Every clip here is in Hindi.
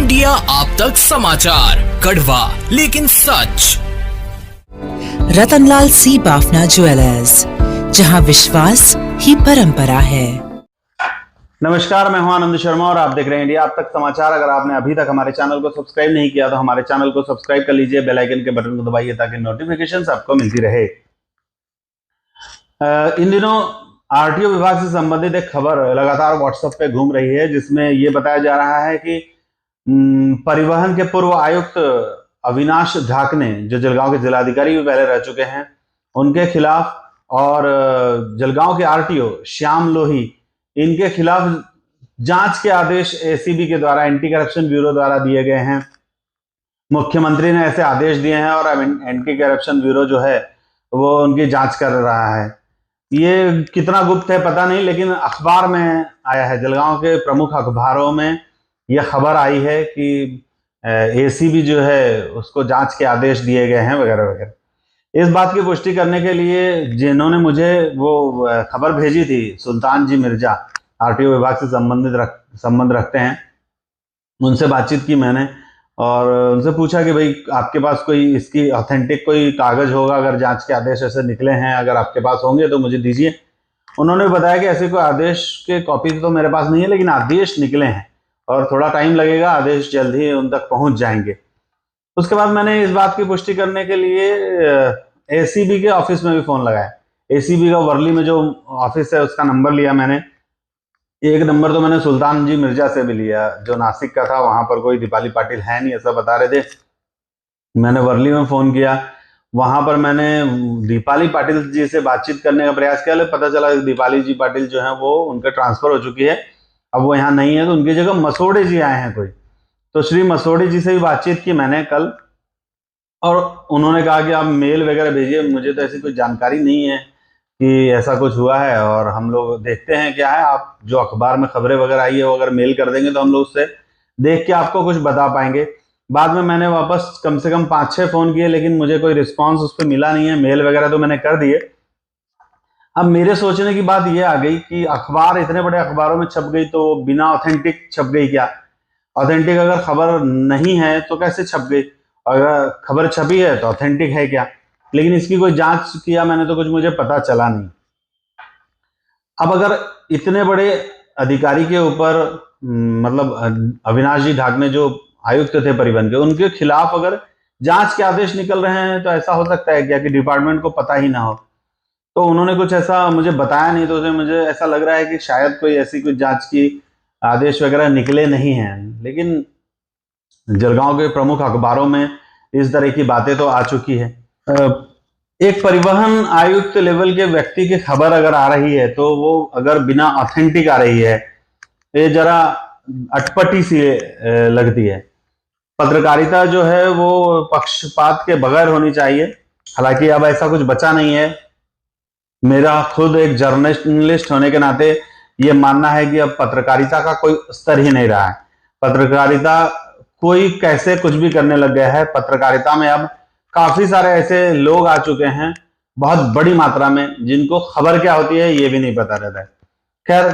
इंडिया आप तक समाचार, कड़वा लेकिन सच। रतनलाल सी बाफना ज्वेलर्स, जहां विश्वास ही परंपरा है। नमस्कार, मैं हूं आनंद शर्मा और आप देख रहे हैं इंडिया आप तक समाचार। अगर आपने अभी तक हमारे चैनल को सब्सक्राइब नहीं किया तो हमारे चैनल को सब्सक्राइब कर लीजिए, बेल आइकन के बटन को दबाइए ताकि नोटिफिकेशन आपको मिलती रहे। इन दिनों आरटीओ विभाग से संबंधित एक खबर लगातार व्हाट्सएप पे घूम रही है, जिसमें यह बताया जा रहा है कि परिवहन के पूर्व आयुक्त अविनाश ढाकने, जो जलगांव के जिलाधिकारी भी पहले रह चुके हैं, उनके खिलाफ और जलगांव के आरटीओ श्याम लोही, इनके खिलाफ जांच के आदेश एसीबी के द्वारा, एंटी करप्शन ब्यूरो द्वारा दिए गए हैं। मुख्यमंत्री ने ऐसे आदेश दिए हैं और एंटी करप्शन ब्यूरो जो है वो उनकी जांच कर रहा है। ये कितना गुप्त है पता नहीं, लेकिन अखबार में आया है, जलगांव के प्रमुख अखबारों में यह खबर आई है कि एसीबी जो है उसको जांच के आदेश दिए गए हैं वगैरह वगैरह। इस बात की पुष्टि करने के लिए जिन्होंने मुझे वो खबर भेजी थी, सुल्तान जी मिर्जा, आरटीओ विभाग से संबंध रखते हैं, उनसे बातचीत की मैंने और उनसे पूछा कि भाई आपके पास कोई इसकी ऑथेंटिक कोई कागज होगा, अगर जांच के आदेश ऐसे निकले हैं, अगर आपके पास होंगे तो मुझे दीजिए। उन्होंने बताया कि ऐसे कोई आदेश के कॉपी तो मेरे पास नहीं है, लेकिन आदेश निकले हैं और थोड़ा टाइम लगेगा, आदेश जल्द ही उन तक पहुंच जाएंगे। उसके बाद मैंने इस बात की पुष्टि करने के लिए एसीबी के ऑफिस में भी फोन लगाया। एसीबी का वर्ली में जो ऑफिस है उसका नंबर लिया मैंने। एक नंबर तो मैंने सुल्तान जी मिर्जा से भी लिया, जो नासिक का था, वहां पर कोई दीपाली पाटिल है नहीं ऐसा बता रहे थे। मैंने वर्ली में फोन किया, वहां पर मैंने दीपाली पाटिल जी से बातचीत करने का प्रयास किया, लेकिन पता चला दीपाली जी पाटिल जो है वो उनका ट्रांसफर हो चुकी है, अब वो यहाँ नहीं है, तो उनकी जगह मसोड़े जी आए हैं कोई। तो श्री मसोड़े जी से भी बातचीत की मैंने कल, और उन्होंने कहा कि आप मेल वगैरह भेजिए, मुझे तो ऐसी कोई जानकारी नहीं है कि ऐसा कुछ हुआ है, और हम लोग देखते हैं क्या है, आप जो अखबार में खबरें वगैरह आई है वो अगर मेल कर देंगे तो हम लोग उससे देख के आपको कुछ बता पाएंगे। बाद में मैंने वापस कम से कम 5-6 फोन किए, लेकिन मुझे कोई रिस्पांस उस पर मिला नहीं है। मेल वगैरह तो मैंने कर दिए। अब मेरे सोचने की बात यह आ गई कि अखबार इतने बड़े अखबारों में छप गई तो बिना ऑथेंटिक छप गई क्या? ऑथेंटिक अगर खबर नहीं है तो कैसे छप गई? अगर खबर छपी है तो ऑथेंटिक है क्या? लेकिन इसकी कोई जांच किया मैंने तो कुछ मुझे पता चला नहीं। अब अगर इतने बड़े अधिकारी के ऊपर मतलब अविनाश जी ढाकने जो आयुक्त थे परिवहन के, उनके खिलाफ अगर जांच के आदेश निकल रहे हैं तो ऐसा हो सकता है क्या कि डिपार्टमेंट को पता ही ना हो? तो उन्होंने कुछ ऐसा मुझे बताया नहीं, तो मुझे ऐसा लग रहा है कि शायद कोई ऐसी कोई जांच की आदेश वगैरह निकले नहीं हैं। लेकिन जलगांव के प्रमुख अखबारों में इस तरह की बातें तो आ चुकी है। एक परिवहन आयुक्त लेवल के व्यक्ति की खबर अगर आ रही है तो वो अगर बिना ऑथेंटिक आ रही है, ये जरा अटपटी सी लगती है। पत्रकारिता जो है वो पक्षपात के बगैर होनी चाहिए। हालांकि अब ऐसा कुछ बचा नहीं है। मेरा खुद एक जर्नलिस्ट होने के नाते ये मानना है कि अब पत्रकारिता का कोई स्तर ही नहीं रहा है। पत्रकारिता कोई कैसे कुछ भी करने लग गया है। पत्रकारिता में अब काफी सारे ऐसे लोग आ चुके हैं, बहुत बड़ी मात्रा में, जिनको खबर क्या होती है ये भी नहीं पता रहता है। खैर,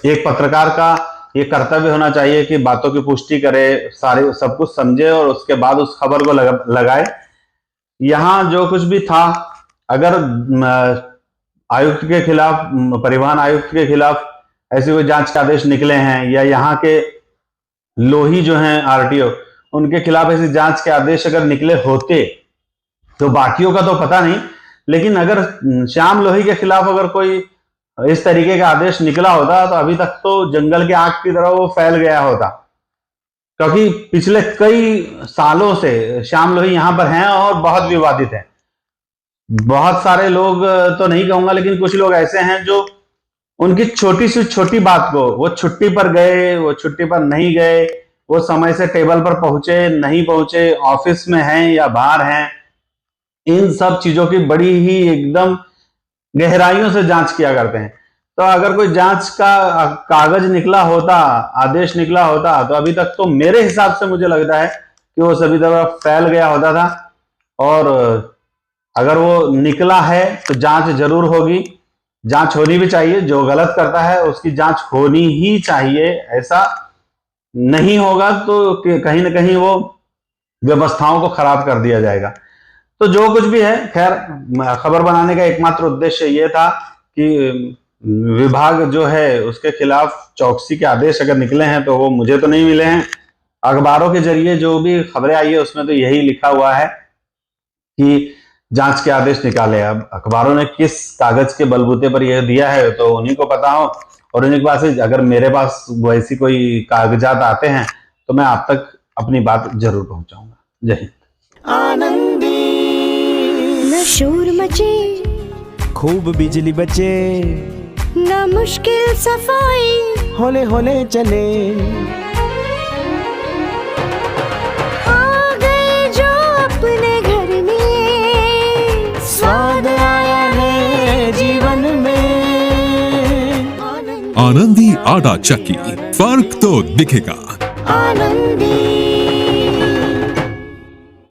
एक पत्रकार का ये कर्तव्य होना चाहिए कि बातों की पुष्टि करे, सारे सब कुछ समझे और उसके बाद उस खबर को लगाए। यहां जो कुछ भी था, अगर आयुक्त के खिलाफ, परिवहन आयुक्त के खिलाफ ऐसे कोई जांच के आदेश निकले हैं, या यहाँ के लोही जो हैं आरटीओ, उनके खिलाफ ऐसी जांच के आदेश अगर निकले होते तो बाकियों का तो पता नहीं, लेकिन अगर श्याम लोही के खिलाफ अगर कोई इस तरीके का आदेश निकला होता तो अभी तक तो जंगल के आग की तरह वो फैल गया होता। क्योंकि पिछले कई सालों से श्याम लोही यहां पर हैं और बहुत विवादित हैं। बहुत सारे लोग तो नहीं कहूंगा, लेकिन कुछ लोग ऐसे हैं जो उनकी छोटी से छोटी बात को, वो छुट्टी पर गए, वो छुट्टी पर नहीं गए, वो समय से टेबल पर पहुंचे नहीं पहुंचे, ऑफिस में हैं या बाहर हैं, इन सब चीजों की बड़ी ही एकदम गहराइयों से जांच किया करते हैं। तो अगर कोई जांच का कागज निकला होता, आदेश निकला होता, तो अभी तक तो मेरे हिसाब से मुझे लगता है कि वो सभी तरफ फैल गया होता था। और अगर वो निकला है तो जांच जरूर होगी, जांच होनी भी चाहिए। जो गलत करता है उसकी जांच होनी ही चाहिए, ऐसा नहीं होगा तो कहीं ना कहीं वो व्यवस्थाओं को खराब कर दिया जाएगा। तो जो कुछ भी है, खैर खबर बनाने का एकमात्र उद्देश्य ये था कि विभाग जो है उसके खिलाफ चौकसी के आदेश अगर निकले हैं तो वो मुझे तो नहीं मिले हैं। अखबारों के जरिए जो भी खबरें आई है उसमें तो यही लिखा हुआ है कि जांच के आदेश निकाले। अब अखबारों ने किस कागज के बलबूते पर यह दिया है तो उन्हीं को पता हो, और उन्हीं के पास अगर मेरे पास वैसी कोई कागजात आते हैं तो मैं आप तक अपनी बात जरूर पहुंचाऊंगा। जय हिंद। आनंदी न शोर मचे, खूब बिजली बचे, न मुश्किल सफाई, होले होले चले, आ गए जो अपने घर में, स्वाद आया है जीवन में। आनंदी आटा चक्की, फर्क तो दिखेगा। आनंदी।